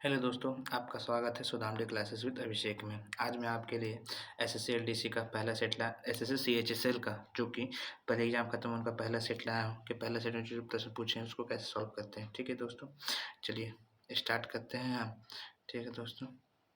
Hello दोस्तों, आपका स्वागत है सुदाम डे क्लासेस विद अभिषेक में। आज मैं आपके लिए एसएससी एलडीसी का पहला सेट ला एसएससी सीएचएसएल का जो कि पहले एग्जाम खत्म होने का पहला सेट लाया हूँ कि पहला सेट में जो प्रश्न पूछे हैं उसको कैसे सॉल्व करते हैं। ठीक है दोस्तों, चलिए स्टार्ट करते हैं हम। ठीक है दोस्तों,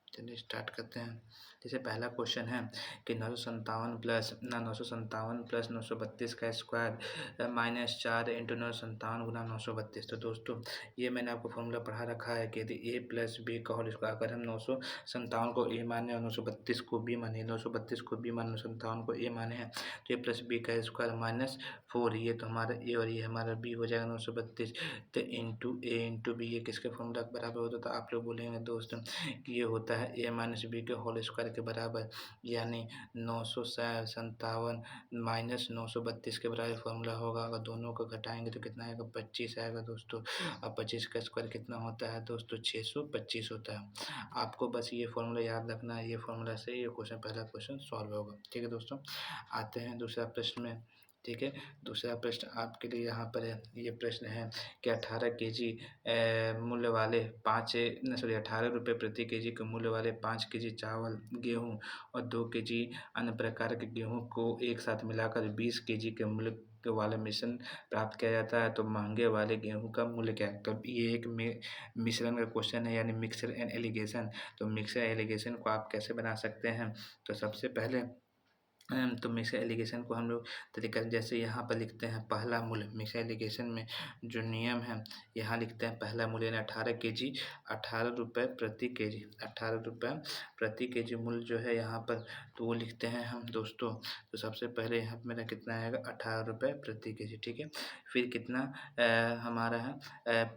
चलिए स्टार्ट करते हैं। जैसे पहला क्वेश्चन है कि 957 प्लस 932 का स्क्वायर माइनस 4 इंटू 957 गुना 932। तो दोस्तों ये मैंने आपको फॉर्मूला पढ़ा रखा है कि यदि ए प्लस बी का होल स्क्वायर, अगर हम 957 को ए माने और 932 को बी माने, 932 को बी माने 957 को ए माने हैं, तो ए प्लस बी का स्क्वायर माइनस 4, ये तो हमारा ए और ये हमारा बी हो जाएगा 932। तो इंटू ए इंटू बी, ये किसके फॉर्मूला के बराबर होता है? तो आप लोग बोलेंगे दोस्तों कि ये होता है ए माइनस बी के होल स्क्वायर के बराबर, यानी 957 माइनस 932 के बराबर फॉर्मूला होगा। अगर दोनों को घटाएंगे तो कितना आएगा? 25 आएगा दोस्तों। अब 25 का स्क्वायर कितना होता है दोस्तों? 625 होता है। आपको बस ये फॉर्मूला याद रखना है, ये फॉर्मूला से ये क्वेश्चन, पहला क्वेश्चन सॉल्व होगा। ठीक है दोस्तों, आते हैं दूसरा प्रश्न में। ठीक है, दूसरा प्रश्न आपके लिए यहाँ पर है। ये प्रश्न है कि 18 केजी मूल्य वाले 18 रुपये प्रति केजी के मूल्य वाले 5 केजी चावल, गेहूँ और 2 केजी अन्य प्रकार के गेहूँ को एक साथ मिलाकर 20 केजी के मूल्य वाला मिश्रण प्राप्त किया जाता है, तो महंगे वाले गेहूँ का मूल्य क्या है? तो ये एक मिश्रण का क्वेश्चन है, यानी मिक्सर एंड एलिगेशन। तो मिक्सर एलिगेशन को आप कैसे बना सकते हैं? तो सबसे पहले तो मिक्सर एलिगेशन को हम लोग तरीका जैसे यहाँ पर लिखते हैं पहला मूल्य। मिक्सर एलिगेशन में जो नियम है, यहाँ लिखते हैं पहला मूल्य यानी 18 केजी, 18 रुपये प्रति केजी, 18 रुपये प्रति केजी मूल्य जो है यहाँ पर, तो वो लिखते हैं हम दोस्तों। तो सबसे पहले यहाँ पर मेरा कितना आएगा? 18 रुपये प्रति केजी। ठीक है, फिर कितना हमारा है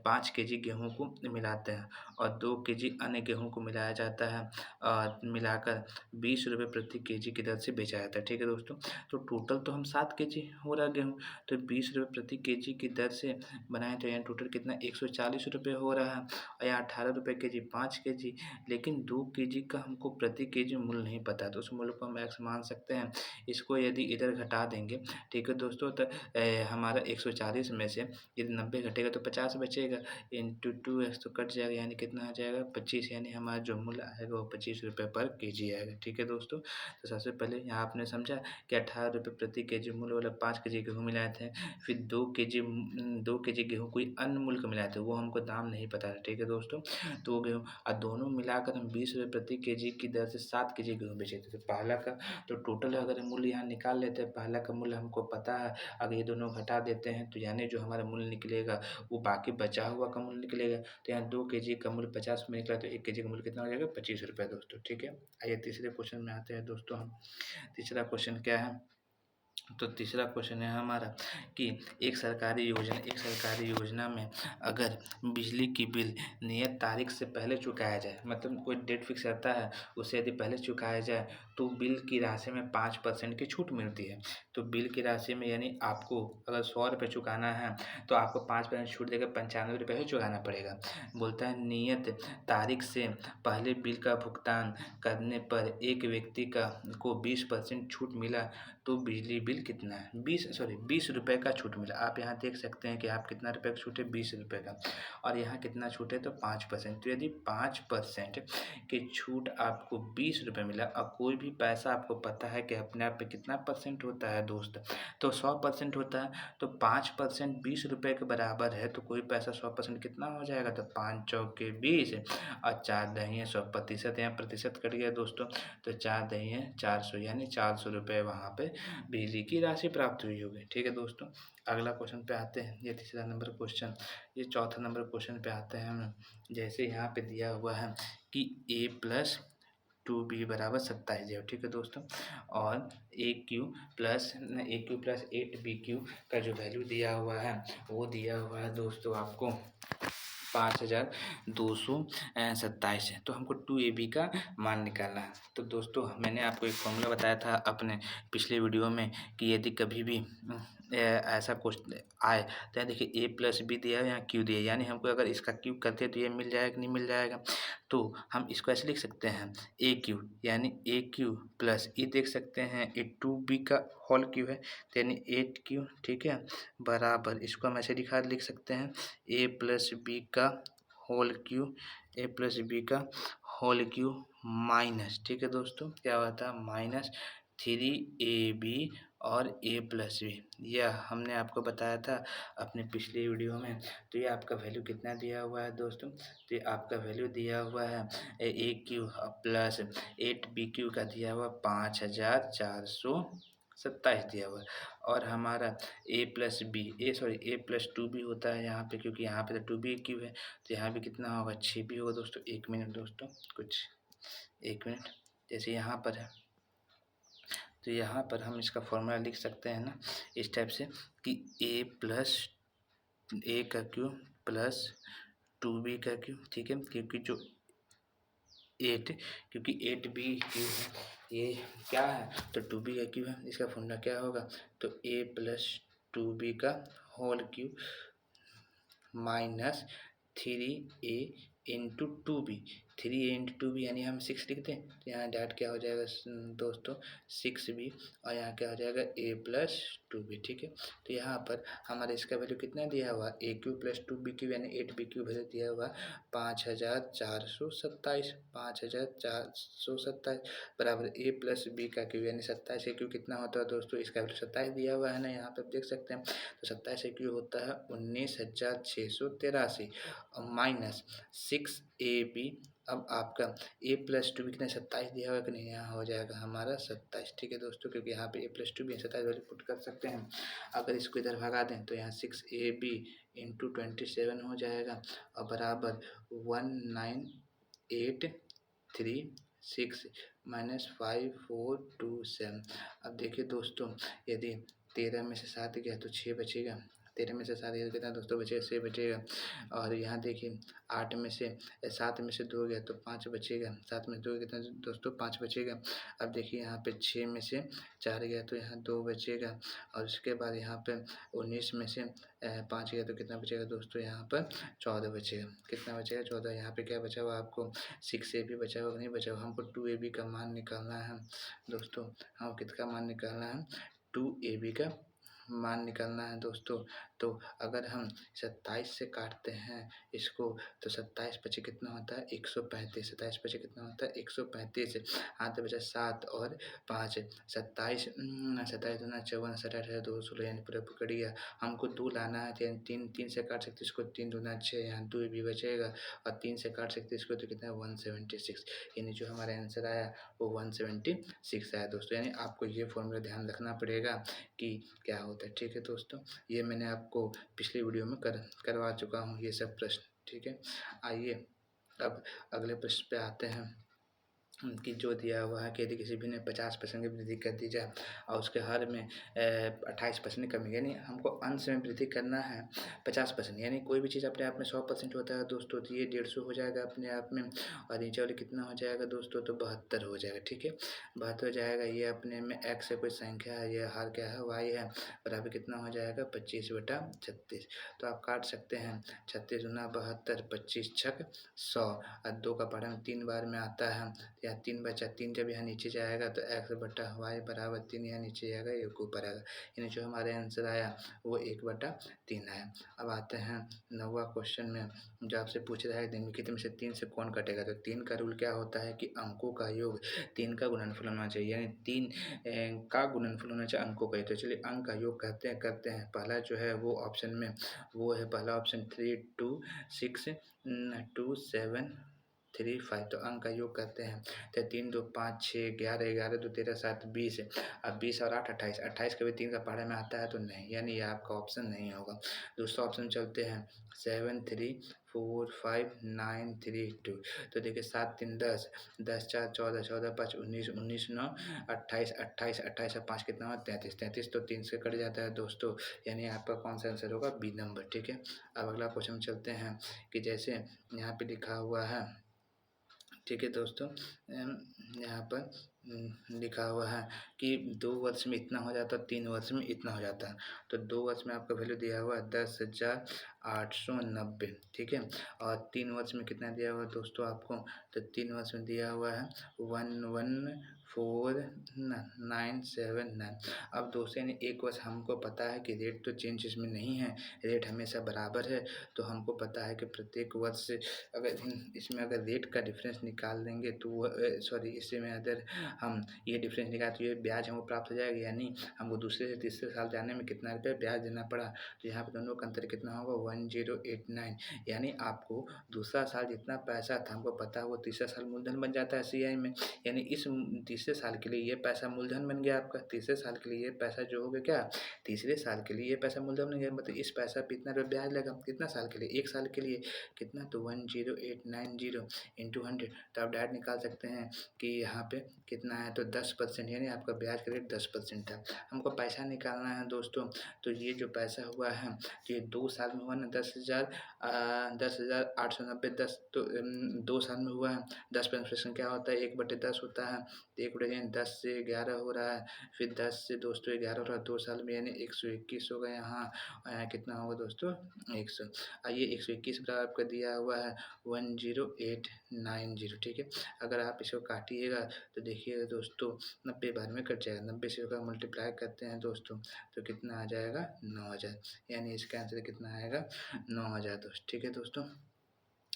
5 केजी गेहूँ को मिलाते हैं और 2 केजी अन्य गेहूँ को मिलाया जाता है और मिलाकर 20 रुपये प्रति केजी की दर से बेचा जाता है। ठीक है दोस्तों, तो टोटल तो हम 7 केजी हो रहा गेहूँ, तो 20 रुपये प्रति केजी की दर से बनाए तो यहाँ टोटल कितना 140 रुपये हो रहा है। और यहाँ 18 रुपये केजी 5 केजी, लेकिन 2 केजी का हमको प्रति केजी मूल्य नहीं पता, तो उस मूल्य को हम एक्स मान सकते हैं। इसको यदि इधर घटा देंगे, ठीक है दोस्तों, तो हमारा 140 में से यदि 90 घटेगा तो 50 बचेगा, इंटू 2x तो कट जाएगा, यानी कितना आ जाएगा? 25, यानी हमारा जो मूल्य आएगा वो 25 रुपये पर केजी आएगा। ठीक है दोस्तों, तो सबसे पहले यहाँ आपने समझा कि 18 रुपये प्रति केजी मूल्य वाला 5 केजी गेहूँ मिलाए थे, फिर 2 केजी गेहूँ कोई अन्य मूल्य को मिलाए थे, वो हमको दाम नहीं पता था। ठीक है दोस्तों, तो गेहूँ और दोनों मिलाकर हम 20 रुपये प्रति केजी की दर से 7 केजी गेहूँ बेचे थे। तो पहला का तो टोटल अगर मूल्य यहाँ निकाल लेते हैं, पहला का मूल्य हमको पता है, अगर ये दोनों घटा देते हैं तो यानी जो हमारा मूल्य निकलेगा वो बाकी बचा हुआ का मूल्य निकलेगा। तो यहाँ 2 केजी का मूल्य 50 में निकला, तो 1 केजी का मूल्य कितना हो जाएगा? 25 रुपये दोस्तों। ठीक है, आइए तीसरे क्वेश्चन में आते हैं दोस्तों हम। तीसरा क्वेश्चन क्या है? तो तीसरा क्वेश्चन है हमारा कि एक सरकारी योजना में अगर बिजली की बिल नियत तारीख से पहले चुकाया जाए, मतलब कोई डेट फिक्स रहता है, उसे यदि पहले चुकाया जाए तो बिल की राशि में 5% की छूट मिलती है। तो बिल की राशि में यानी आपको अगर 100 रुपये चुकाना है तो आपको 5% छूट देकर 95 रुपये ही चुकाना पड़ेगा। बोलता है नियत तारीख से पहले बिल का भुगतान करने पर एक व्यक्ति को 20% छूट मिला तो बिजली बिल कितना है? 20 रुपये का छूट मिला। आप यहाँ देख सकते हैं कि आप कितना रुपये का छूट है? 20 रुपये का, और यहाँ कितना छूट है? तो 5%। तो यदि 5% की छूट आपको 20 रुपये मिला और कोई भी पैसा आपको पता है कि अपने आप पे कितना परसेंट होता है दोस्त? तो 100% होता है। तो 5% 20 रुपये के बराबर है, तो कोई पैसा 100% कितना हो जाएगा? तो 5 चौके 20 और 4 दहिए 100, प्रतिशत यहाँ प्रतिशत कट गया दोस्तों, तो 4 दहिए 400, यानी 400 रुपये वहाँ पे बिजली की राशि प्राप्त हुई होगी। ठीक है दोस्तों, अगला क्वेश्चन पे आते हैं। ये तीसरा नंबर क्वेश्चन, ये चौथा नंबर क्वेश्चन पे आते हैं हम। जैसे यहाँ पे दिया हुआ है कि a प्लस 2b बराबर 27 ठीक है दोस्तों, और ए क्यू प्लस 8bq का जो वैल्यू दिया हुआ है वो दिया हुआ है दोस्तों आपको 5227 है। तो हमको 2ab का मान निकालना है। तो दोस्तों मैंने आपको एक फॉर्मूला बताया था अपने पिछले वीडियो में कि यदि कभी भी ऐसा क्वेश्चन आए तो यहाँ देखिए a प्लस बी दिया है, यहाँ q दिया है, यानी हमको अगर इसका क्यूब करते हैं तो ये मिल जाएगा कि नहीं मिल जाएगा? तो हम इसको ऐसे लिख सकते हैं ए क्यू, यानी ए क्यू प्लस ये देख सकते हैं ए 2b का होल क्यू है, तो यानी 8q। ठीक है, बराबर इसको हम ऐसे लिख सकते हैं a प्लस बी का whole cube A plus B का होल क्यू माइनस, ठीक है दोस्तों, क्या होता है माइनस 3ab और a प्लस बी। यह हमने आपको बताया था अपने पिछले वीडियो में। तो ये आपका वैल्यू कितना दिया हुआ है दोस्तों, तो ये आपका वैल्यू दिया हुआ है ए क्यू प्लस 8b क्यू का दिया हुआ 5427 दिया हुआ है। और हमारा ए प्लस बी ए प्लस 2b होता है यहाँ पे, क्योंकि यहाँ पे तो 2b क्यू है, तो यहाँ भी कितना होगा 6b होगा दोस्तों। 1 मिनट दोस्तों, कुछ 1 मिनट। जैसे यहाँ पर है, तो यहाँ पर हम इसका फॉर्मूला लिख सकते हैं ना इस टाइप से कि ए प्लस ए का क्यू प्लस 2b का क्यू, ठीक है, क्योंकि जो 8 क्योंकि 8b क्यू है, ये क्या है तो 2b का क्यू है। इसका फॉर्मूला क्या होगा तो a प्लस 2b का whole cube minus 3a into 2b। 3a into 2b यानी हम 6 लिखते हैं, तो यहाँ डैट क्या हो जाएगा दोस्तों 6b, और यहाँ क्या हो जाएगा a प्लस 2b, ठीक है। तो यहाँ पर हमारे इसका वैल्यू कितना दिया हुआ ए क्यू प्लस 2b क्यू यानी 8b क्यू वैल्यू दिया हुआ 5427, 5427 बराबर a प्लस बी का क्यू यानी 27 a क्यू कितना होता है दोस्तों, इसका वैल्यू 27 दिया हुआ है ना, यहाँ पर देख सकते हैं। तो 27 a क्यू होता है 19,683 और माइनस 6ab। अब आपका a प्लस 2b कितना 27 दिया हुआ है कि नहीं, यहाँ हो जाएगा हमारा 27, ठीक है दोस्तों, क्योंकि यहाँ पे a plus 2b 27 value put कर सकते हैं। अगर इसको इधर भगा दें तो यहाँ 6ab इंटू 27 हो जाएगा और बराबर 19836 माइनस 5427। अब देखिए दोस्तों, यदि 13 में से 7 गया तो 6 बचेगा, 13 में से 7 गया तो कितना दोस्तों बचेगा 6 बचेगा। और यहाँ देखिए 8 में से 7 में से 2 गया तो 5 बचेगा, 7 में से 2 कितना दोस्तों 5 बचेगा। अब देखिए यहाँ पे 6 में से 4 गया तो यहाँ 2 बचेगा, और उसके बाद यहाँ पे 19 में से 5 गया तो कितना बचेगा दोस्तों, यहाँ पर 14 बचेगा। कितना बचेगा 14। यहाँ पे क्या बचा हुआ आपको 6ab बचा हुआ नहीं बचा हुआ, हमको 2ab का मान निकालना है दोस्तों। हम किसका मान निकालना है 2ab का मान निकालना है दोस्तों। तो अगर हम 27 से काटते हैं इसको तो 27 पचे कितना होता है 135, 27 पचे कितना होता है 135, हाथ में बचा 7 और 5, 27 27 दूना 54, 27 2 16 यानी पूरा कट गया। हमको 2 लाना है तो यानी 3 से काट सकते इसको, 3 दूना 6, यहाँ 2 भी बचेगा, और 3 से काट सकते इसको तो कितना 176, यानी जो हमारा आंसर आया वो 176 आया दोस्तों। यानी आपको ये फॉर्मूला ध्यान रखना पड़ेगा कि क्या होता है, ठीक है दोस्तों। ये मैंने आपको पिछले वीडियो में करवा चुका हूँ ये सब प्रश्न, ठीक है। आइए अब अगले प्रश्न पे आते हैं कि जो दिया हुआ है कि यदि किसी भी ने 50% की वृद्धि कर दी जाए और उसके हर में 28% कमी, यानी हमको अंश में वृद्धि करना है 50%, यानी कोई भी चीज़ अपने आप में 100% होता है दोस्तों, तो ये 150 हो जाएगा अपने आप में, और नीचे वाले कितना हो जाएगा दोस्तों तो 72 हो जाएगा, ठीक है। 72 हो जाएगा, ये अपने में x से कोई संख्या है, ये हर क्या है y है, बराबर कितना हो जाएगा 25/36। तो आप काट सकते हैं 36 दूना 72, 25 छक 100, और 2 का पढ़ा 3 बार में आता है, यहाँ 3 बचा, 3 जब यहाँ नीचे जाएगा तो x/y बराबर 3 यहाँ नीचे जाएगा, 1 ऊपर आएगा, यानी जो हमारे आंसर आया वो 1/3 आया। अब आते हैं 9वां क्वेश्चन में, जो आपसे पूछ रहा है निम्नलिखित में से 3 से कौन कटेगा। तो 3 का रूल क्या होता है कि अंकों का योग 3 का गुणनफल होना चाहिए, यानी 3 का गुणनफल होना चाहिए अंकों का। तो चलिए अंक का योग करते हैं। पहला जो है वो ऑप्शन में वो है पहला ऑप्शन 3 2 6 2 7 3 5। तो अंक का योग करते हैं तो 3 2 5 6 11 11 2 13 7 20। अब 20 और 8 28, 28 कभी 3 का पहाड़े में आता है तो नहीं, यानी ये आपका ऑप्शन नहीं होगा। दूसरा ऑप्शन चलते हैं 7 3 4 5 9 3 2। तो देखिए 7 3 10, 10 4 14, 14 5 19, 19 9 28, 28 28 और 5 कितना हुआ 33, 33 तो 3 से कट जाता है दोस्तों, यानी आपका कौन सा आंसर होगा बी नंबर, ठीक है। अब अगला क्वेश्चन चलते हैं कि जैसे यहाँ पे लिखा हुआ है, ठीक है दोस्तों, यहाँ पर लिखा हुआ है कि 2 वर्ष में इतना हो जाता है, 3 वर्ष में इतना हो जाता है। तो 2 वर्ष में आपका वैल्यू दिया हुआ है 10,000 890, ठीक है। और 3 वर्ष में कितना दिया हुआ है दोस्तों आपको, तो 3 वर्ष में दिया हुआ है 114979। अब दोस्तों यानी एक वर्ष हमको पता है कि रेट तो चेंज इसमें नहीं है, रेट हमेशा बराबर है। तो हमको पता है कि प्रत्येक वर्ष से इसमें अगर रेट का डिफरेंस निकाल देंगे तो सॉरी इसमें अगर हम ये डिफरेंस निकालें तो ये ब्याज हमको प्राप्त हो जाएगा, यानी हमको दूसरे से तीसरे साल जाने में कितना रुपये ब्याज देना पड़ा। तो यहाँ पे दोनों का अंतर कितना होगा 1089, यानी आपको दूसरा साल जितना पैसा था हमको पता है वो तीसरा साल मूलधन बन जाता है सीआई में, यानी इस तीसरे साल के लिए ये पैसा मूलधन बन गया आपका। तीसरे साल के लिए ये पैसा जो हो गया क्या, तीसरे साल के लिए ये पैसा मूलधन बन गया, मतलब इस पैसा पे इतना रुपये ब्याज लगा। कितना साल के लिए, एक साल के लिए कितना, तो 10890 इंटू 100। तो आप डायरेक्ट निकाल सकते हैं कि यहाँ पे कितना है, तो 10%, यानी आपका ब्याज का रेट 10% था। हमको पैसा निकालना है दोस्तों, तो ये जो पैसा हुआ है तो ये 2 साल में हुआ ना 10,890, 10 तो 2 साल में हुआ है। 10% क्या होता है, 1/10 होता है। 1/10 से 11 हो रहा है, फिर 10 से दोस्तों 11 हो रहा है 2 साल में, यानी 121 होगा यहाँ। कितना होगा दोस्तों 100। ये 121 आपका दिया हुआ है 10890, ठीक है। अगर आप इसको काटिएगा तो देखिएगा दोस्तों 90 बार में कट जाएगा, 90 से अगर मल्टीप्लाई करते हैं दोस्तों तो कितना आ जाएगा 9000, यानी इसका आंसर कितना आएगा 9000 दोस्त, ठीक है दोस्तों।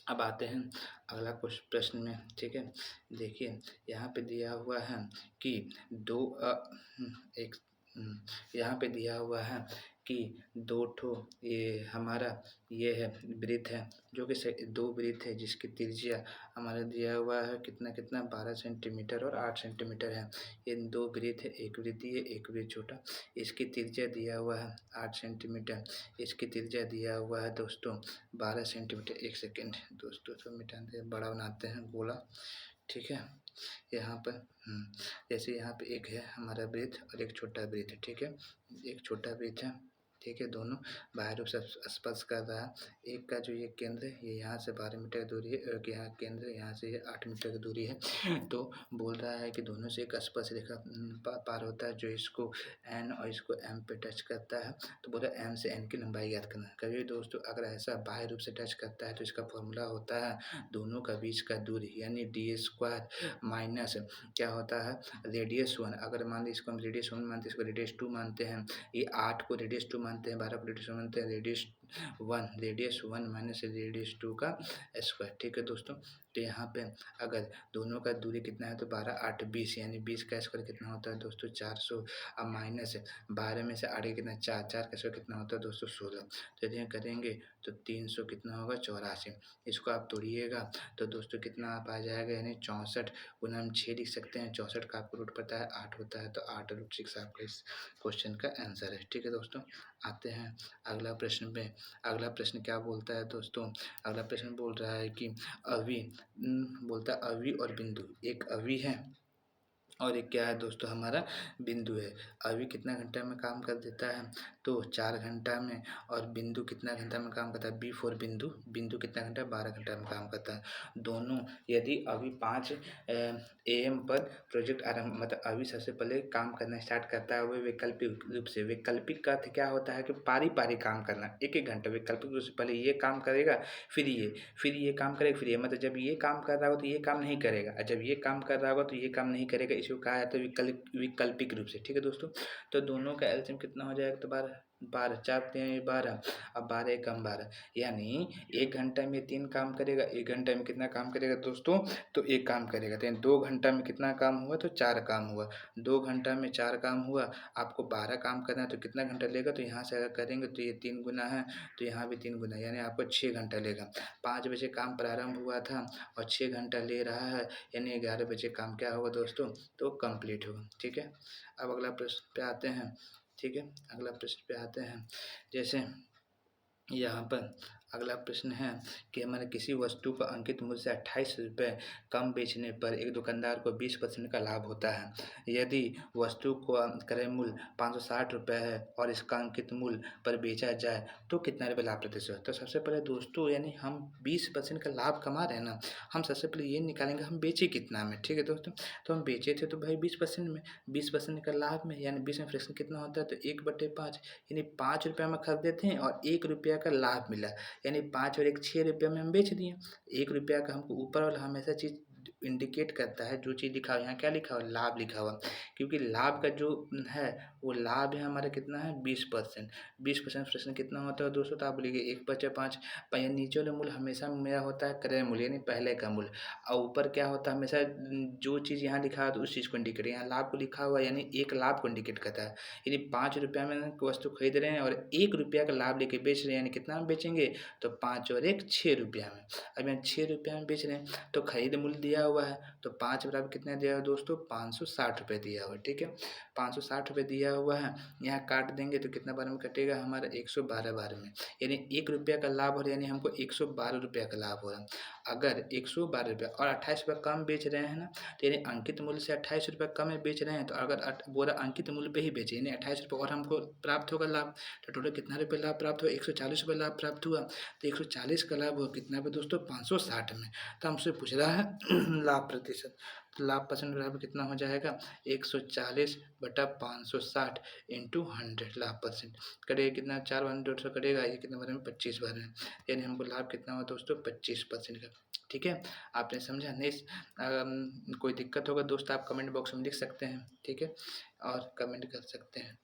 अब आते हैं अगला कुछ प्रश्न में, ठीक है। देखिए यहाँ पे दिया हुआ है कि एक यहाँ पे दिया हुआ है कि 2 ठो ये हमारा ये है वृत्त है, जो कि 2 वृत्त है जिसकी त्रिज्या हमारा दिया हुआ है कितना कितना 12 सेंटीमीटर और 8 सेंटीमीटर है। ये 2 वृत्त है, एक वृत्त ये एक वृत्त छोटा, इसकी त्रिज्या दिया हुआ है 8 सेंटीमीटर, इसकी त्रिज्या दिया हुआ है दोस्तों 12 सेंटीमीटर। एक सेकेंड दोस्तों तो मिटाते हैं, बड़ा बनाते हैं गोला, ठीक है। यहाँ पर जैसे यहाँ पे एक है हमारा वृत्त और एक छोटा वृत्त है, ठीक है। एक छोटा वृत्त है, ठीक है, दोनों बाह्य रूप से स्पर्श कर रहा है। एक का जो ये केंद्र है ये यहाँ से 12 मीटर की दूरी है, और यहाँ केंद्र यहाँ से ये 8 मीटर की दूरी है। तो बोल रहा है कि दोनों से एक स्पर्श रेखा पार होता है जो इसको एन और इसको एम पे टच करता है। तो बोला एम से एन की लंबाई ज्ञात करना। कभी दोस्तों अगर ऐसा बाह्य रूप से टच करता है तो इसका फॉर्मूला होता है दोनों का बीच का दूरी, यानी d² माइनस क्या होता है रेडियस 1। अगर मान लीजिए इसको हम रेडियस 1 मानते हैं, इसको रेडियस 2 मानते हैं, ये 8 को रेडियस 2 मानते हैं, 12 को रेडियस 1 मानते हैं, रेडियस 1 माइनस रेडियस 2 का स्क्वायर, ठीक है दोस्तों। तो यहाँ पे अगर दोनों का दूरी कितना है तो 12 8 20, यानी 20 का स्क्वायर कितना होता है दोस्तों 400। अब माइनस 12 में से आगे कितना 4, 4 का स्क्वायर कितना होता है दोस्तों 16। तो यदि करेंगे तो 300 कितना होगा 84। इसको आप तोड़िएगा तो दोस्तों कितना आप आ जाएगा, यानी 64 गुना हम 6 लिख सकते हैं। 64 का आपको रूट पता है 8 होता है, तो 8√6 आपका इस क्वेश्चन का आंसर है, ठीक है दोस्तों। आते हैं अगला प्रश्न पे। अगला प्रश्न क्या बोलता है दोस्तों, अगला प्रश्न बोल रहा है कि अवि बोलता है अवि और बिंदु, एक अवि है और एक क्या है दोस्तों हमारा बिंदु है। अवि कितना घंटा में काम कर देता है तो 4 घंटा में, और बिंदु कितना घंटा में काम करता है बी4 बिंदु, बिंदु कितना घंटा 12 घंटा में काम करता है दोनों। यदि अवि 5 AM पर प्रोजेक्ट आरंभ, मतलब अवि सबसे पहले काम करना स्टार्ट करता है वह वैकल्पिक रूप से। वैकल्पिक का अर्थ क्या होता है कि पारी पारी काम करना, एक एक घंटा वैकल्पिक रूप से पहले ये काम करेगा फिर ये काम करेगा फिर ये, मतलब जब ये काम कर रहा होगा तो ये काम नहीं करेगा, और जब ये काम कर रहा होगा तो ये काम नहीं करेगा। इसको कहा जाता है वैकल्पिक रूप से, ठीक है दोस्तों। तो दोनों का एलसीएम कितना हो जाएगा तो 12 12 4 3 12, अब 12 एकम 12, यानी 1 घंटा में 3 काम करेगा। 1 घंटा में कितना काम करेगा दोस्तों, तो 1 काम करेगा। तो 2 घंटा में कितना काम हुआ तो 4 काम हुआ। 2 घंटा में 4 काम हुआ। आपको 12 काम करना है तो कितना घंटा लेगा, तो यहाँ से अगर करेंगे तो ये 3 गुना है, तो यहाँ भी 3 गुना, यानी आपको 6 घंटा लेगा। 5 बजे काम प्रारंभ हुआ था और 6 घंटा ले रहा है, यानी 11 बजे काम क्या होगा दोस्तों, तो कंप्लीट होगा, ठीक है। अब अगला प्रश्न पे आते हैं, ठीक है। अगला प्रश्न पे आते हैं, जैसे यहाँ पर अगला प्रश्न है कि हमारे किसी वस्तु को अंकित मूल्य से 28 रुपये कम बेचने पर एक दुकानदार को 20% का लाभ होता है। यदि वस्तु का क्रय मूल्य 560 रुपये है और इसका अंकित मूल्य पर बेचा जाए तो कितना रुपये लाभ प्रतिशत है। तो सबसे पहले दोस्तों यानी हम 20% का लाभ कमा रहे हैं ना, हम सबसे पहले ये निकालेंगे हम बेचे कितना में। ठीक है दोस्तों, तो हम बेचे थे तो भाई 20% में, 20% का लाभ में यानी 20 में फ्रैक्शन कितना होता है तो 1/5 यानी 5 रुपये में खरीदे थे और 1 रुपया का लाभ मिला, यानी 5 और 1 6 रुपये में हम बेच दिए। 1 रुपया का हमको ऊपर वाला हमेशा चीज़ इंडिकेट करता है, जो चीज़ लिखा हुआ यहाँ क्या लिखा हुआ लाभ लिखा हुआ, क्योंकि लाभ का जो है वो लाभ है हमारा कितना है 20%। 20% फ्रैक्शन कितना होता है दोस्तों, तो आप बोलिए 1/5 यानी नीचे वाला मूल्य हमेशा मेरा होता है क्रय मूल्य यानी पहले का मूल्य, और ऊपर क्या होता है हमेशा जो चीज़ यहाँ लिखा है तो उस चीज़ को इंडिकेट, यहाँ लाभ को लिखा हुआ यानी एक लाभ को इंडिकेट करता है। यदि 5 रुपया में वस्तु खरीद रहे हैं और 1 रुपया का लाभ लेके बेच रहे हैं यानी कितना में बेचेंगे तो 5 और 1 6 रुपया में। अब यहाँ 6 रुपया में बेच रहे हैं तो खरीद मूल्य दिया हुआ है तो 5 बराबर कितना दिया हुआ है दोस्तों 560 रुपये दिया हुआ है। ठीक है, 560 रुपये दिया हुआ है, यहाँ काट देंगे तो कितना बार में कटेगा हमारा 112 बार में, यानी 1 रुपया का लाभ हो रहा है, यानी हमको 112 रुपया का लाभ हो रहा है। अगर 112 रुपया और 28 रुपये कम बेच रहे हैं ना, तो यानी अंकित मूल्य से 28 रुपये कम में बेच रहे हैं, तो अगर बोरा अंकित मूल्य पे ही बेचे यानी 28 रुपये और हमको प्राप्त होगा लाभ, तो टोटल कितना रुपये लाभ प्राप्त हुआ 140 रुपये लाभ प्राप्त हुआ। तो 140 का लाभ हुआ कितना पे दोस्तों 560 में। तो हमसे पूछ रहा है लाभ प्रतिशत, तो लाभ परसेंट बराबर कितना हो जाएगा 140/560 इंटू 100 लाभ परसेंट करेगा कितना 4 बार 150 करेगा, ये कितना बार में 25 बार में, यानी हमको लाभ कितना हुआ दोस्तों 25% का। ठीक है, आपने समझा नहीं? कोई दिक्कत होगा दोस्त आप कमेंट बॉक्स में लिख सकते हैं। ठीक है, और कमेंट कर सकते हैं।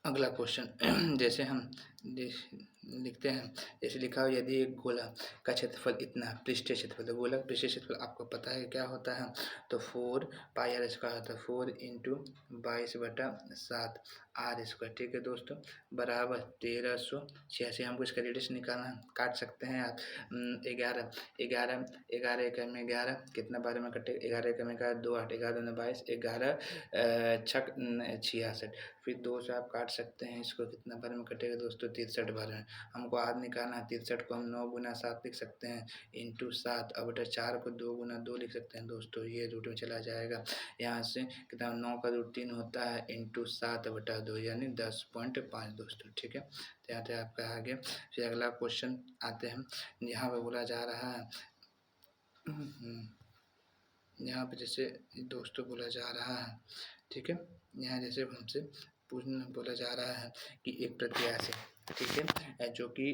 अगला क्वेश्चन जैसे हम लिखते हैं, जैसे लिखा हो यदि एक गोला का क्षेत्रफल इतना पृष्ठीय क्षेत्रफल, गोला पृष्ठीय क्षेत्रफल आपको पता है क्या होता है, तो 4πr स्क्वायर होता है, 4 इंटू 22/7 आर स्क्वायर। ठीक है दोस्तों, बराबर 1386। हमको इसका रेडियस निकालना है, काट सकते हैं आप 11 11 11 एक में 11 कितना बार में कटे 11 एक में 11 2 8 11 2 22 11 छक 66, फिर 2 से आप काट सकते हैं इसको, कितना बार में कटेगा दोस्तों 63 बार में। हमको आर निकालना है, 63 को हम 9 गुना 7 लिख सकते हैं इंटू 7 और बटा 4 को 2 गुना 2 लिख सकते हैं दोस्तों, ये रूट में चला जाएगा। यहाँ से कितना 9 का रूट 3 होता है इंटू 7 बटा 2 यानी 10.5 दोस्तों। ठीक है, तो यहाँ पे आपका आगे। फिर अगला क्वेश्चन आते हैं, यहाँ पे बोला जा रहा है यहाँ पे जैसे दोस्तों बोला जा रहा है, ठीक है, यहाँ जैसे हमसे पूछना बोला जा रहा है कि एक प्रत्याशी, ठीक है, जो कि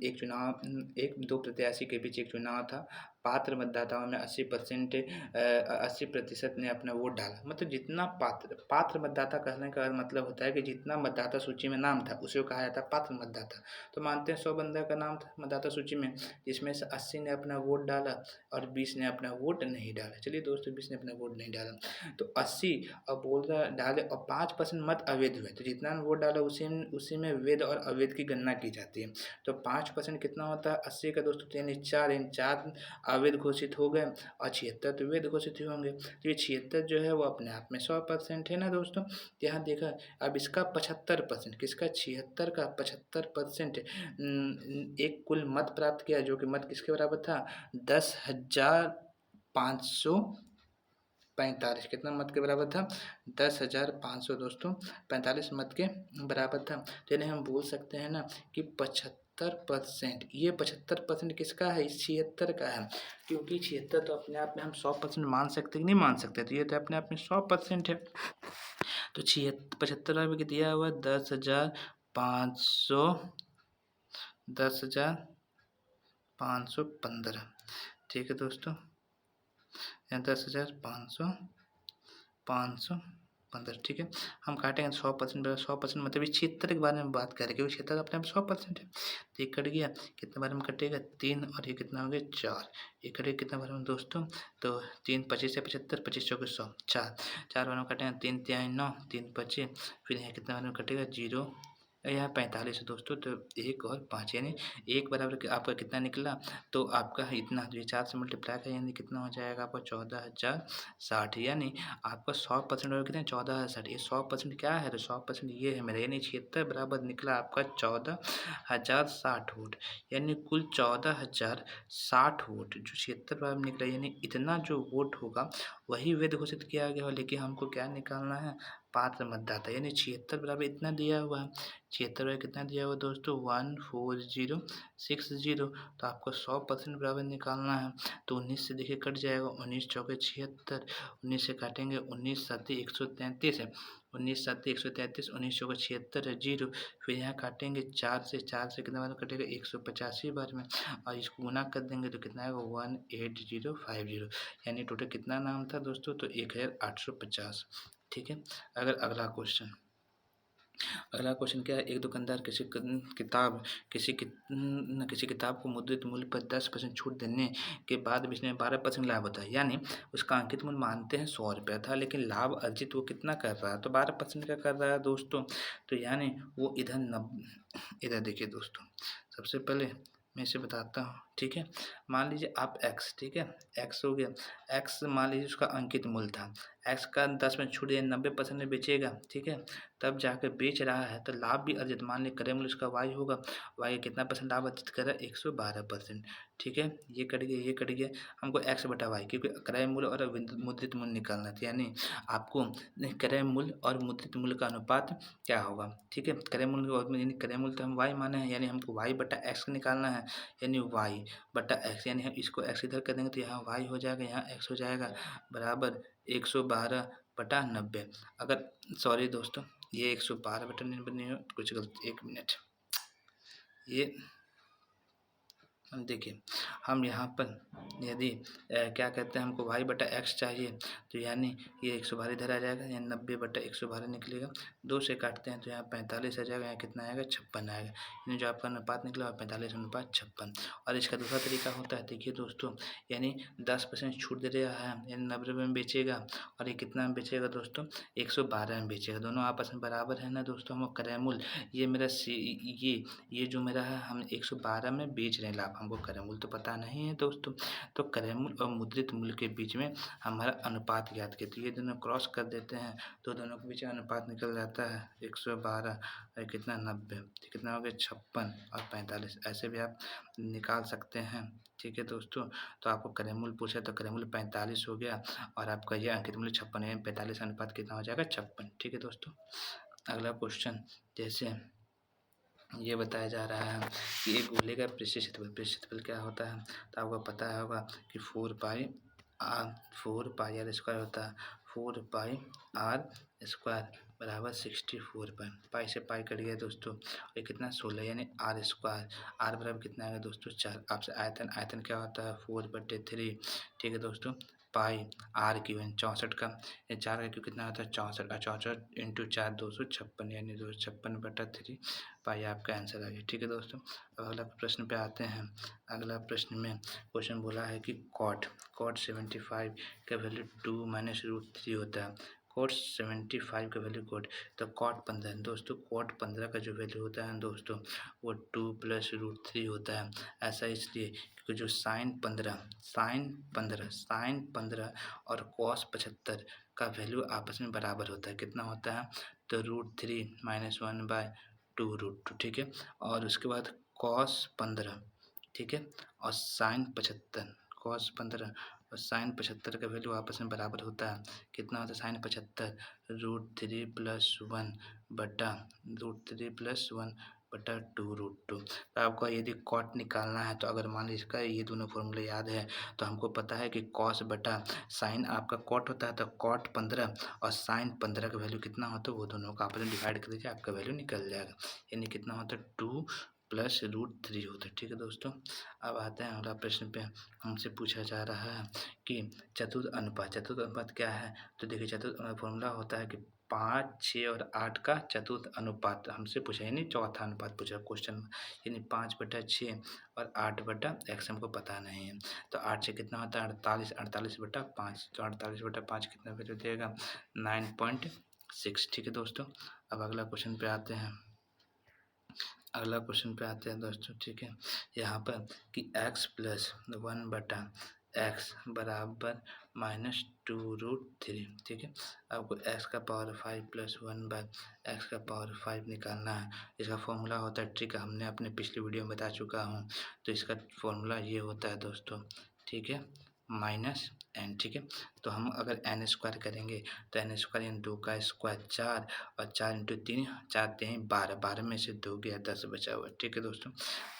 एक चुनाव एक दो प्रत्याशी के बीच एक चुनाव था, पात्र मतदाताओं में 80% ने अपना वोट डाला। मतलब जितना पात्र मतदाता कहने का मतलब होता है कि जितना मतदाता सूची में नाम था उसे कहा जाता है पात्र मतदाता। तो मानते हैं 100 बंदे का नाम था मतदाता सूची में, जिसमें से 80 ने अपना वोट डाला और 20 ने अपना वोट नहीं डाला। चलिए दोस्तों 20 ने अपना वोट नहीं डाला, तो 80 अब बोल रहा डाले और 5% मत अवैध हुए, तो जितना वोट डाला उसी में वैध और अवैध की गणना की जाती है। तो 5% कितना होता है 80 का दोस्तों, यानी 4 अवैध घोषित हो गए और 76 तो वैध घोषित हुए होंगे। तो ये 76 जो है वो अपने आप में 100% है ना दोस्तों। यहाँ देखा, अब इसका 75%, किसका 76 का 75% एक कुल मत प्राप्त किया, जो कि मत किसके बराबर था 10,545। कितना मत के बराबर था 10,500 दोस्तों 45 मत के बराबर था। तो यानी हम बोल सकते हैं ना कि 75%, ये 75% किसका है इस 76 का है, क्योंकि 76 तो अपने आप में हम 100% मान सकते कि नहीं मान सकते, तो ये तो अपने आप में 100% है। तो 75 में दिया हुआ 10,500 10,515। ठीक है दोस्तों, 10,515। ठीक है, हम काटेंगे 100%, 100% मतलब इस 76 के बारे में बात करें क्योंकि 76 अपने आप 100% है। तो ये कट गया, कितने बारे में कटेगा 3 और ये कितना हो गया 4, ये कटेगा कितना बारे में दोस्तों, तो 3 25 से 75, 25 चौके 100, 4 बारे में कटेगा 3 3 9, 3 25, फिर यहाँ कितना बारे में कटेगा 0 यहाँ 45 है दोस्तों, तो 1 और 5 यानी 1 बराबर आपका कितना निकला, तो आपका इतना, तो ये 4 से मल्टीप्लाई का यानी कितना हो जाएगा आपका 14,060, यानी आपका 100% और कितना 14,060, ये 100% क्या है, तो 100% ये है मेरा, यानी 76 बराबर निकला आपका 14,060 वोट, यानी कुल 14,060 वोट जो 76 बराबर निकला, यानी इतना जो वोट होगा वही वैध घोषित किया गया हो। लेकिन हमको क्या निकालना है, पात्र मतदाता, यानी 76 बराबर इतना दिया हुआ है, 76 बराबर कितना दिया हुआ दोस्तों 14060, तो आपको 100% बराबर निकालना है, तो 19 से देखिए कट जाएगा, 19 चौके 76, 19 से काटेंगे 19 सात 133 है, 19 सात 133, 19 चौके 76 है, जीरो, फिर यहाँ काटेंगे 4 से कितना बार कटेगा 185 बार में, और इसको गुना कर देंगे तो कितना आएगा 18050, यानी टोटल कितना नाम था दोस्तों, तो 1850। ठीक है। अगर अगला क्वेश्चन क्या है, एक दुकानदार किसी किताब को मुद्रित मूल्य पर 10% छूट देने के बाद बेचने में 12% लाभ होता है, यानी उसका अंकित मूल्य मानते हैं 100 रुपया था, लेकिन लाभ अर्जित वो कितना कर रहा है, तो 12% का कर रहा है दोस्तों, तो यानी वो इधर देखिए दोस्तों, सबसे पहले मैं इसे बताता हूँ। ठीक है, मान लीजिए आप x, ठीक है, x हो गया, x मान लीजिए उसका अंकित मूल्य था, x का 10 में छूट दिया 90% में बेचेगा, ठीक है, तब जाकर बेच रहा है, तो लाभ भी अर्जित, मान लीजिए क्रय मूल्य उसका y होगा, y कितना परसेंट लाभ अर्जित कर रहा है 112%। ठीक है, ये कट गया, हमको x बटा y, क्योंकि क्रय मूल्य और मुद्रित मूल्य निकालना था, यानी आपको क्रय मूल्य और मुद्रित मूल्य का अनुपात क्या होगा। ठीक है, क्रय मूल्य और यानी क्रय मूल्य तो हम y माने हैं, यानी हमको y बटा x निकालना है, यानी y बटा x, यानी हम इसको x इधर कर देंगे तो यहाँ y हो जाएगा, यहाँ x हो जाएगा, बराबर 112/90। अगर सॉरी दोस्तों, ये 112/90 नहीं हो, कुछ गलती, 1 मिनट, ये देखिए, हम यहाँ पर यदि क्या कहते हैं, हमको y बटा x चाहिए, तो यानी ये 112 इधर आ जाएगा, यानी 90/112 निकलेगा, 2 से काटते हैं तो यहाँ 45 आ जाएगा, यहाँ कितना आएगा 56 आएगा, यानी जो आपका अनुपात निकला 45:56। और इसका दूसरा तरीका होता है, देखिए दोस्तों, यानी 10% छूट दे रहा है, यानी 90 रुपये में बेचेगा, और ये कितना में बेचेगा दोस्तों 112 में बेचेगा, दोनों आपस में बराबर है ना दोस्तों। हम क्रय मूल्य, ये मेरा ये जो मेरा है, हम 112 में बेच रहे हैं, लाभ हमको क्रय मूल्य तो पता नहीं है दोस्तों, तो क्रय मूल्य और मुद्रित मूल्य के बीच में हमारा अनुपात ज्ञात किया, तो ये दोनों क्रॉस कर देते हैं, तो दोनों के बीच अनुपात निकल जाता है 112 और कितना 90, तो कितना हो गया 56 और 45, ऐसे भी आप निकाल सकते हैं। ठीक है दोस्तों, तो आपको क्रय मूल्य पूछा तो क्रय मूल्य 45 हो गया, और आपका ये अंकित मूल्य 56 है, 45 अनुपात कितना हो जाएगा 56। ठीक है दोस्तों, अगला क्वेश्चन, जैसे ये बताया जा रहा है कि एक गोले का पृष्ठीय क्षेत्रफल क्या होता है, तो आपको पता होगा कि 4 पाई r स्क्वायर होता है, 4 पाई r स्क्वायर बराबर 64 पाई, पाई से पाई कट गया दोस्तों, ये कितना 16, यानी r स्क्वायर, r बराबर कितना आएगा दोस्तों 4। आपसे आयतन क्या होता है 4/3। ठीक है दोस्तों, पाई r की 64 का, ये 4 का क्यों कितना होता है 64, 64 इंटू 4 256, यानी 256/3 पाई आपका आंसर आ गया। ठीक है दोस्तों, अब अगला प्रश्न पे आते हैं। अगला प्रश्न में क्वेश्चन बोला है कि कॉट 75 का वैल्यू 2 माइनस √3 होता है, कॉट 75 का वैल्यू तो कॉट 15 दोस्तों, कॉट 15 का जो वैल्यू होता है दोस्तों वो 2 + √3 होता है। ऐसा इसलिए क्योंकि जो साइन 15 और कॉस 75 का वैल्यू आपस में बराबर होता है, कितना होता है, तो √3 - 1/2√2। ठीक है, और उसके बाद कॉस 15, ठीक है, और साइन 75, कॉस 15 और साइन 75 का वैल्यू आपस में बराबर होता है, कितना होता है साइन 75 √3 + 1/2√2। तो आपको यदि कॉट निकालना है, तो अगर मान लीजिए इसका ये दोनों फॉर्मूले याद है, तो हमको पता है कि कॉस बटा साइन आपका कॉट होता है, तो कॉट 15 और साइन 15 का वैल्यू कितना होता है, वो दोनों का आपस में डिवाइड कर दीजिए, आपका वैल्यू निकल जाएगा, यानी कितना होता है 2 + √3 होता है। ठीक है दोस्तों, अब आते हैं अगला प्रश्न पे। हमसे पूछा जा रहा है कि चतुर्थ अनुपात क्या है, तो देखिए चतुर्थ फॉर्मूला होता है कि 5, 6 और 8 का चतुर्थ अनुपात हमसे पूछा, यानी चौथा अनुपात पूछा क्वेश्चन, यानी 5/6 और 8/x हमको पता नहीं है, तो 8 से कितना होता है 48, 48/5, तो 48/5 कितना वैल्यू देगा 9.6। ठीक है दोस्तों, अब अगला क्वेश्चन पे आते हैं। अगला क्वेश्चन पे आते हैं दोस्तों, ठीक है। यहाँ पर कि x प्लस 1/x बराबर -2√3, ठीक है। आपको x का पावर 5 प्लस 1/x का पावर 5 निकालना है। इसका फॉर्मूला होता है, ठीक है, हमने अपने पिछली वीडियो में बता चुका हूँ। तो इसका फॉर्मूला ये होता है दोस्तों, ठीक है, -n, ठीक है। तो हम अगर n स्क्वायर करेंगे तो n स्क्वायर यानी 2 का स्क्वायर 4 और 4 इंटू 3, 4 3 12, 12 में से 2 गया 10 बचा हुआ, ठीक है दोस्तों।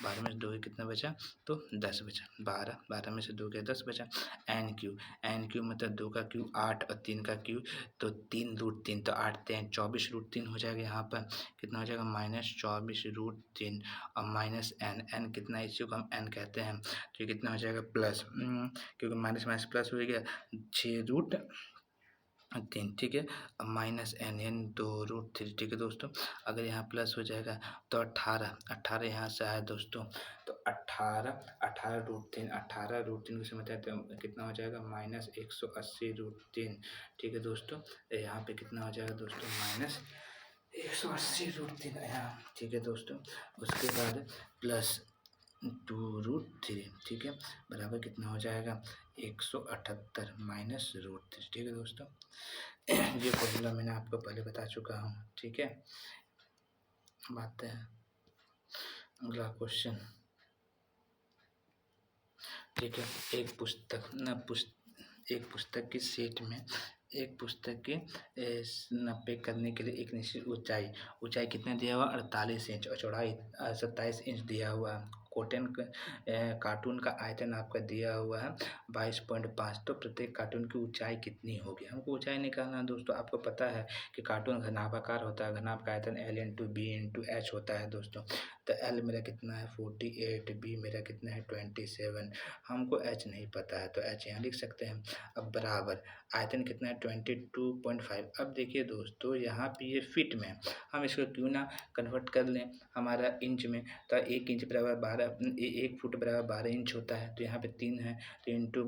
12 में से 2 गया कितना बचा, तो 10 बचा। 12, 12 में से 2 गया 10 बचा। एन क्यू मतलब 2 का क्यू 8 और 3 का क्यू, तो 3√3, तो 8 3 24√3 हो जाएगा। यहाँ पर कितना हो जाएगा, -24√3 और -n कितना है, इसी को हम n कहते हैं। तो ये कितना हो जाएगा, प्लस, क्योंकि माइनस माइनस प्लस हो गया 6√3, ठीक है। अब -n यानी 2√3, ठीक है दोस्तों। अगर यहाँ प्लस हो जाएगा तो 18 यहाँ से आया दोस्तों, तो 18√3 को समझते हैं तो कितना हो जाएगा, -180√3, ठीक है दोस्तों। यहाँ पे कितना हो जाएगा दोस्तों, -180√3 यहाँ, ठीक है दोस्तों। उसके बाद प्लस 2√3, ठीक है, बराबर कितना हो जाएगा, 178 -√3, ठीक है दोस्तों। ये फॉर्मूला मैंने आपको पहले बता चुका हूँ, ठीक है। अब आते हैं अगला क्वेश्चन, ठीक है। एक पुस्तक की सेट में एक पुस्तक के पैक करने के लिए एक निश्चित ऊंचाई कितना दिया हुआ, 48 इंच और चौड़ाई 27 इंच दिया हुआ है। कार्टून का आयतन आपका दिया हुआ है 22.5, तो प्रत्येक कार्टून की ऊंचाई कितनी होगी, हमको ऊंचाई निकालना है दोस्तों। आपको पता है कि कार्टून घनाभाकार होता है, घनाभ का आयतन L into B into H होता है दोस्तों। तो L मेरा कितना है 48, बी मेरा कितना है 27, हमको H नहीं पता है तो H यहाँ लिख सकते हैं। अब बराबर आयतन कितना है 22.5। अब देखिए दोस्तों, यहाँ पे ये फिट में, हम इसको क्यों ना कन्वर्ट कर लें हमारा इंच में, तो 1 इंच बराबर 1 फुट बराबर 12 इंच होता है। तो यहाँ पे 3 है, तो इंटू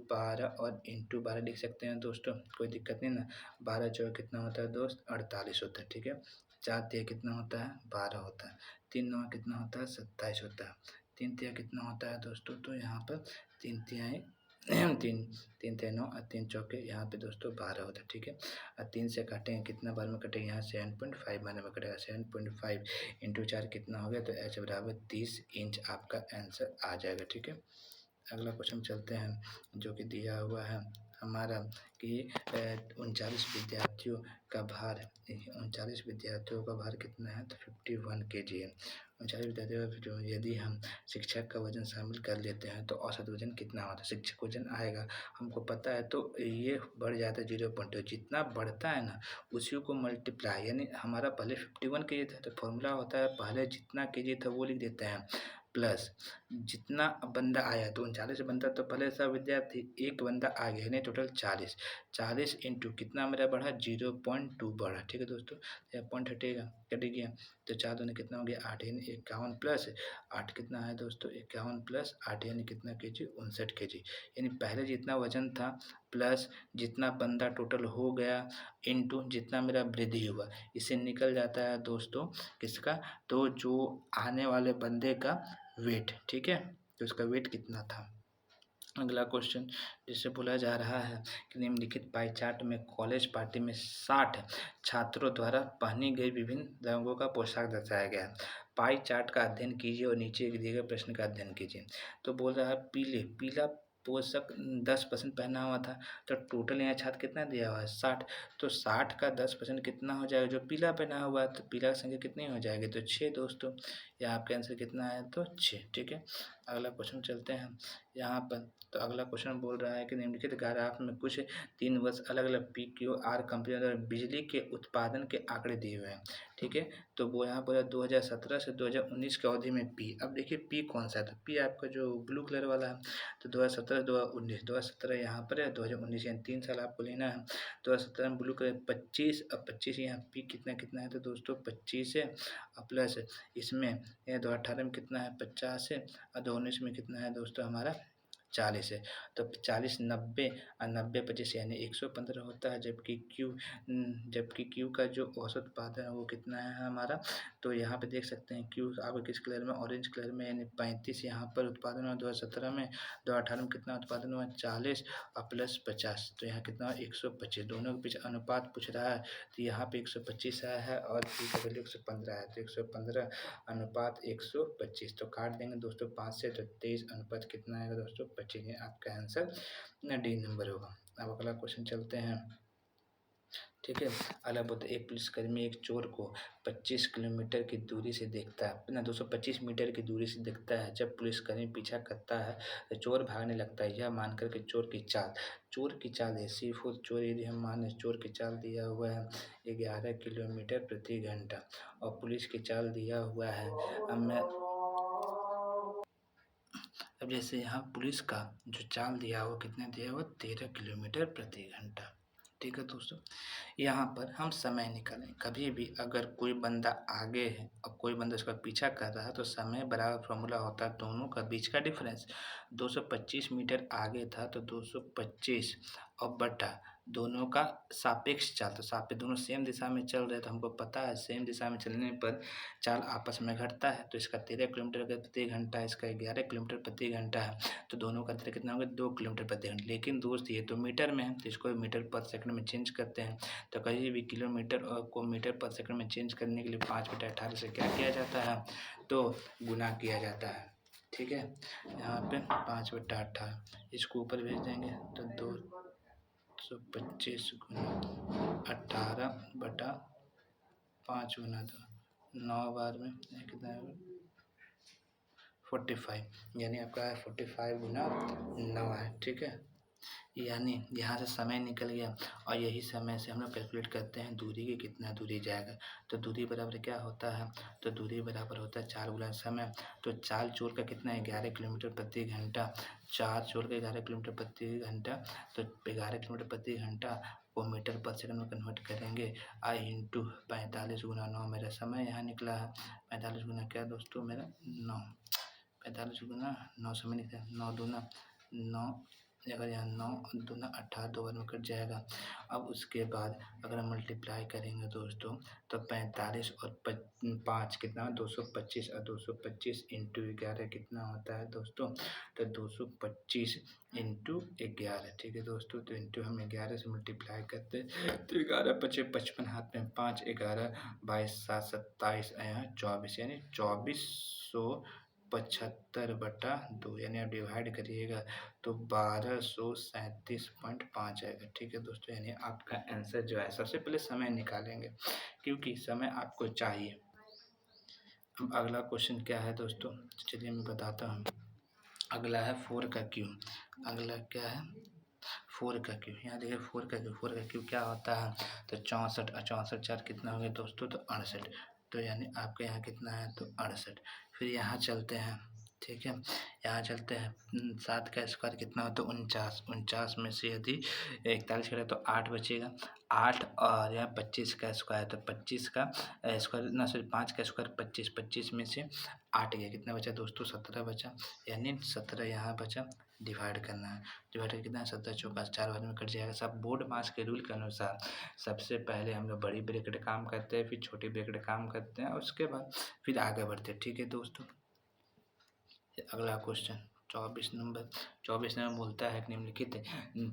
12 और इंटू 12 लिख सकते हैं दोस्तों, कोई दिक्कत नहीं ना। 12 चौक कितना होता है दोस्त, 48 होता है, ठीक है। 4 तिया कितना होता है, 12 होता है। 3 9 कितना होता है, 27 होता है। 3 तिया कितना होता है दोस्तों, तो यहाँ पर 3 तिहाई 3 तिया 9 और 3 चौके यहाँ पे दोस्तों 12 होता है, ठीक है। और 3 से काटेंगे कितना बार में कटेंगे, यहाँ 7.5 बार में कटेगा। 7.5 इंटू 4 कितना हो गया, तो H बराबर 30 इंच आपका आंसर आ जाएगा, ठीक है। अगला क्वेश्चन चलते हैं, जो कि दिया हुआ है हमारा कि 39 विद्यार्थियों का भार 39 विद्यार्थियों का भार कितना है, तो 51 kg है। 39 विद्यार्थियों का यदि हम शिक्षक का वजन शामिल कर लेते हैं तो औसत वजन कितना होता है, शिक्षक वजन आएगा हमको पता है, तो ये बढ़ जाता है 0.2, जितना बढ़ता है ना उसी को मल्टीप्लाई, यानी हमारा पहले 51 kg था, तो फॉर्मूला होता है पहले जितना kg था वो लिख देते हैं, प्लस जितना बंदा आया, तो 39 बंदा तो पहले सब विद्यार्थी, एक बंदा आ गया, यानी टोटल 40 इंटू कितना मेरा बढ़ा, 0.2 बढ़ा, ठीक है दोस्तों। यह पॉइंट हटेगा, कट गया, तो 4 दूनी कितना हो गया 8, यानी 51 प्लस 8 कितना है दोस्तों, 51 प्लस 8 यानी कितना kg, 59 kg। यानी पहले जितना वजन था प्लस जितना बंदा टोटल हो गया इंटू जितना मेरा वृद्धि हुआ, इससे निकल जाता है दोस्तों किसका, तो जो आने वाले बंदे का वेट, ठीक है, तो उसका वेट कितना था। अगला क्वेश्चन जिससे बोला जा रहा है कि निम्नलिखित पाई चार्ट में कॉलेज पार्टी में 60 छात्रों द्वारा पहनी गई विभिन्न रंगों का पोशाक दर्शाया गया है। पाई चार्ट का अध्ययन कीजिए और नीचे दिए गए प्रश्न का अध्ययन कीजिए। तो बोल रहा है पीला पोशाक 10% पहना हुआ था, तो टोटल यहाँ छात्र कितना दिया हुआ है 60, तो 60 का 10% कितना हो जाएगा, जो पीला पहना हुआ है तो पीला की संख्या कितनी हो जाएगी, तो 6 दोस्तों। यहाँ आपका आंसर कितना है, तो 6, ठीक है। अगला क्वेश्चन चलते हैं यहाँ पर, तो अगला क्वेश्चन बोल रहा है कि निम्नलिखित ग्राफ में कुछ 3 वर्ष अलग अलग PQR कंपनियों द्वारा बिजली के उत्पादन के आंकड़े दिए हुए हैं, ठीक है। तो वो यहाँ पर 2017 से 2019 की अवधि में P, अब देखिए P कौन सा है, तो P आपका जो ब्लू कलर वाला है, तो 2017 2019, 2017 यहाँ पर है, 2019 यानी 3 साल आपको लेना है। 2017 में ब्लू कलर 25, अब 25 यहाँ P कितना कितना है, तो दोस्तों 25 है, प्लस इसमें 2018 में कितना है 50 है, और 2019 में कितना है दोस्तों हमारा 40 है। तो 40 90 और 90 25 यानी 115 होता है। जबकि क्यू का जो औसत उत्पादन है वो कितना है हमारा, तो यहाँ पे देख सकते हैं क्यू आपको किस कलर में, ऑरेंज कलर में, यानी 35 यहाँ पर उत्पादन हुआ 2017 में। 2018 में कितना उत्पादन हुआ 40 और प्लस 50, तो यहाँ कितना 125। दोनों के बीच अनुपात पूछ रहा है, तो यहाँ पे 125 आया है और पी का वैल्यू 115 है, तो 115 अनुपात 125। तो काट देंगे दोस्तों 5 से, तो 23 अनुपात कितना आएगा दोस्तों 25। आपका आंसर डी नंबर होगा। अब अगला क्वेश्चन चलते हैं। ठीक है, अगला बोलते एक पुलिसकर्मी एक चोर को 25 किलोमीटर की दूरी से देखता है ना, 225 मीटर की दूरी से देखता है। जब पुलिसकर्मी पीछा करता है तो चोर भागने लगता है, यह मानकर कि चोर की चाल ऐसी हो, चोर यदि हम माने चोर की चाल दिया हुआ है 11 किलोमीटर प्रति घंटा और पुलिस की चाल दिया हुआ है, अब जैसे यहाँ पुलिस का जो चाल दिया हुआ कितने दिया हुआ 13 किलोमीटर प्रति घंटा। ठीक है दोस्तों, यहाँ पर हम समय निकालें। कभी भी अगर कोई बंदा आगे है और कोई बंदा उसका पीछा कर रहा है तो समय बराबर फॉर्मूला होता है दोनों का बीच का डिफरेंस। 225 मीटर आगे था तो 225 और बटा दोनों का सापेक्ष चाल, तो दोनों सेम दिशा में चल रहे, तो हमको पता है सेम दिशा में चलने पर चाल आपस में घटता है। तो इसका 13 किलोमीटर प्रति घंटा, इसका 11 किलोमीटर प्रति घंटा है, तो दोनों का अंतर कितना होगा 2 किलोमीटर प्रति घंटा। लेकिन दोस्त ये तो मीटर में है, तो इसको मीटर पर सेकंड में चेंज करते हैं। तो कहीं भी किलोमीटर को मीटर पर सेकंड में चेंज करने के लिए 5/18 से क्या किया जाता है, तो गुना किया जाता है। ठीक है, यहाँ पे 5/18 इसको ऊपर भेज देंगे तो 225 गुना 18/5 गुना 2, 9 बार में कितना है 45, यानी आपका 45 गुना 9 है। ठीक है, यानी यहाँ से समय निकल गया और यही समय से हम लोग कैलकुलेट करते हैं दूरी की कितना दूरी जाएगा। तो दूरी बराबर क्या होता है, तो दूरी बराबर होता है 4 गुना समय। तो चाल चोर का कितना है 11 किलोमीटर प्रति घंटा, 4 चोर का 11 किलोमीटर प्रति घंटा, तो 11 किलोमीटर प्रति घंटा को मीटर पर सेकंड में कन्वर्ट करेंगे। आई इंटू 45 गुना 9 मेरा समय यहाँ निकला है। 45 गुना क्या दोस्तों मेरा 9, 45 गुना 9 समय निकला, 9 दूना 9, अगर यहाँ 9 दूना 18 2 बार में कट जाएगा। अब उसके बाद अगर हम मल्टीप्लाई करेंगे दोस्तों तो 45 और 5 कितना 225 और 225 इंटू 11 कितना होता है दोस्तों, तो 225 इंटू 11। ठीक है दोस्तों, तो इंटू हम 11 से मल्टीप्लाई करते तो 11 पचे 55, हाथ में 5, 11 22 7 27 यहाँ 24, यानी 2475/2, यानी आप डिवाइड करिएगा तो 1237.5 आएगा। ठीक है दोस्तों, यानी आपका आंसर जो है, सबसे पहले समय निकालेंगे क्योंकि समय आपको चाहिए। अब अगला क्वेश्चन क्या है दोस्तों, चलिए मैं बताता हूँ। अगला है 4 का क्यू। अगला क्या है 4 का क्यू। यहाँ देखिए 4 का क्यू क्या होता है, तो 64 और 64 4 कितना हो गया दोस्तों, तो 68। तो यानी आपके यहाँ कितना है तो 68। फिर यहाँ चलते हैं। ठीक है, यहाँ चलते हैं 7 का स्क्वायर कितना हो तो 49 में से यदि 41 करें तो 8 बचेगा, 8 और यहाँ 25 का स्क्वायर तो 25 का स्क्वायर ना सॉरी 5 का स्क्वायर 25 में से 8 गया, कितना बचा दोस्तों 17 बचा, यानी 17 यहाँ बचा। डिवाइड करना है, डिवाइड करके कितना 17 चौका 4 बार में कट जाएगा। सब बोर्ड मास के रूल के अनुसार सबसे पहले हम लोग बड़ी ब्रैकेट काम करते हैं, फिर छोटी ब्रैकेट काम करते हैं और उसके बाद फिर आगे बढ़ते हैं। ठीक है दोस्तों, अगला क्वेश्चन 24 नंबर बोलता है कि निम्नलिखित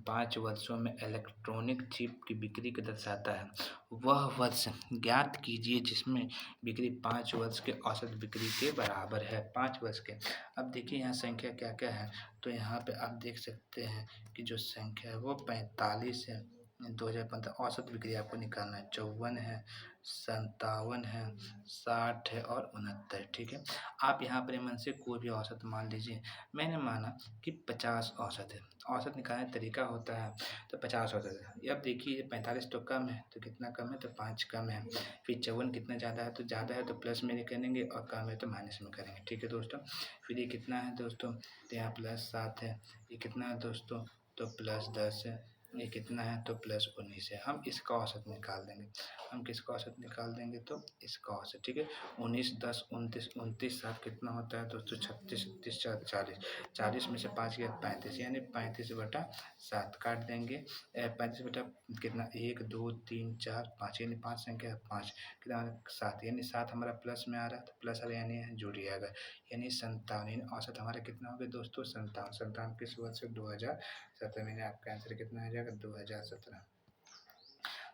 5 वर्षों में इलेक्ट्रॉनिक चिप की बिक्री को दर्शाता है, वह वर्ष ज्ञात कीजिए जिसमें बिक्री 5 वर्ष के औसत बिक्री के बराबर है। 5 वर्ष के, अब देखिए यहाँ संख्या क्या क्या है, तो यहाँ पे आप देख सकते हैं कि जो संख्या है वो 45 है। 2015 औसत बिक्री आपको निकालना है, 54 है, 57 है, 60 है और 69। ठीक है, आप यहाँ पर मन से कोई भी औसत मान लीजिए। मैंने माना कि 50 औसत है, औसत निकालने का तरीका होता है तो 50 औसत है। अब देखिए 45 तो कम है, तो कितना कम है तो 5 कम है। फिर 54 कितना ज़्यादा है, तो ज़्यादा है तो प्लस में करेंगे और कम है तो माइनस में करेंगे। ठीक है दोस्तों, फिर ये कितना है दोस्तों, तो यहाँ +7 है, ये कितना है दोस्तों तो +10 है, ये कितना है तो +19 है। हम इसका औसत निकाल देंगे। हम किसका औसत निकाल देंगे तो इसका औसत, ठीक है। 19, 10, 29, 29, 7 कितना होता है दोस्तों 36, 36, 40, 40 में से 5 गया 35, यानी 35/7 काट देंगे। 35 बटा कितना 1, 2, 3, 4, 5, यानी 5 संख्या 5 कितना 7, यानी 7 हमारा प्लस में आ रहा है तो प्लस आ रहा है यानी जुड़ जाएगा, यानी 57, यानी औसत हमारा कितना हो गया दोस्तों 57। 57 किस वर्ष से 2017 में, आपका आंसर कितना आ जाएगा 2017।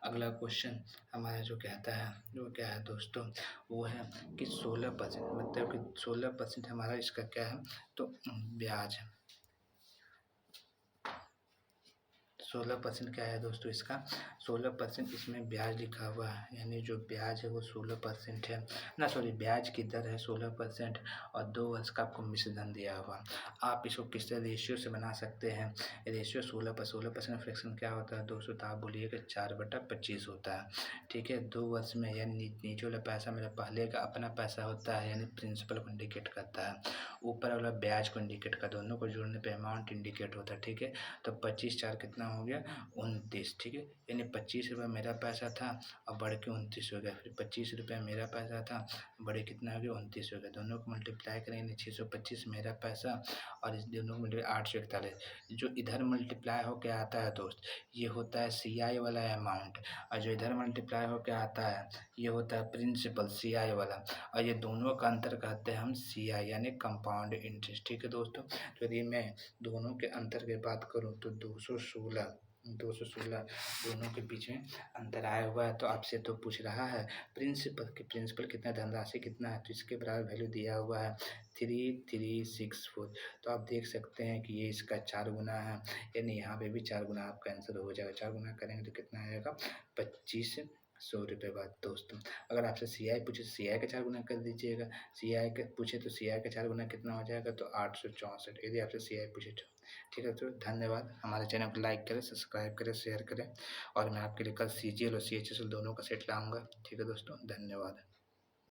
अगला क्वेश्चन हमारा जो कहता है वो क्या है दोस्तों, वो है कि 16%, मतलब कि 16% हमारा इसका क्या है तो ब्याज है। 16% क्या है दोस्तों इसका, 16% इसमें ब्याज लिखा हुआ है, यानी जो ब्याज है वो 16% है ना, सॉरी ब्याज की दर है 16% और 2 वर्ष का आपको मिश्रधन दिया हुआ। आप इसको किस तरह रेशियो से बना सकते हैं, रेशियो 16% फ्रैक्शन क्या होता है दोस्तों, तो आप बोलिए कि 4/25 होता है, ठीक है। 2 वर्ष में, यानी नीचे वाला पैसा मेरा पहले का अपना पैसा होता है, यानी प्रिंसिपल को इंडिकेट करता है, ऊपर वाला ब्याज को इंडिकेट करता है, दोनों को जोड़ने पे अमाउंट इंडिकेट होता है, ठीक है। तो 25 4 कितना हो गया 29, ठीक है। यानी 25 रुपये मेरा पैसा था और बढ़ के 29 हो गया, फिर 25 रुपये मेरा पैसा था, बढ़े कितना हो गया 29 हो गया, दोनों को मल्टीप्लाई करेंगे 625 मेरा पैसा और इस दोनों को 841, जो इधर मल्टीप्लाई होकर आता है दोस्त ये होता है CI वाला अमाउंट, और जो इधर मल्टीप्लाई होकर आता है ये होता है प्रिंसिपल CI वाला, और ये दोनों का अंतर कहते हैं हम CI यानी कंपाउंड इंटरेस्ट, ठीक है दोस्तों। तो यदि मैं दोनों के अंतर की बात करूं तो 216 दोनों के बीच में अंतर आया हुआ है, तो आपसे तो पूछ रहा है प्रिंसिपल कितना, धनराशि कितना है, तो इसके बराबर वैल्यू दिया हुआ है 3364। तो आप देख सकते हैं कि ये इसका 4 गुना है, यानी यहाँ पे भी 4 गुना आपका आंसर हो जाएगा। 4 गुना करेंगे तो कितना आएगा 2500 रुपये बाद दोस्तों। अगर आपसे CI पूछे तो CI का 4 गुना कर दीजिएगा, CI का पूछे तो CI का 4 गुना कितना हो जाएगा तो 864, यदि आपसे CI पूछे तो, ठीक है। तो धन्यवाद, हमारे चैनल को लाइक करें, सब्सक्राइब करें, शेयर करें, और मैं आपके लिए कल CGL और CHSL दोनों का सेट लाऊंगा, ठीक है दोस्तों, धन्यवाद।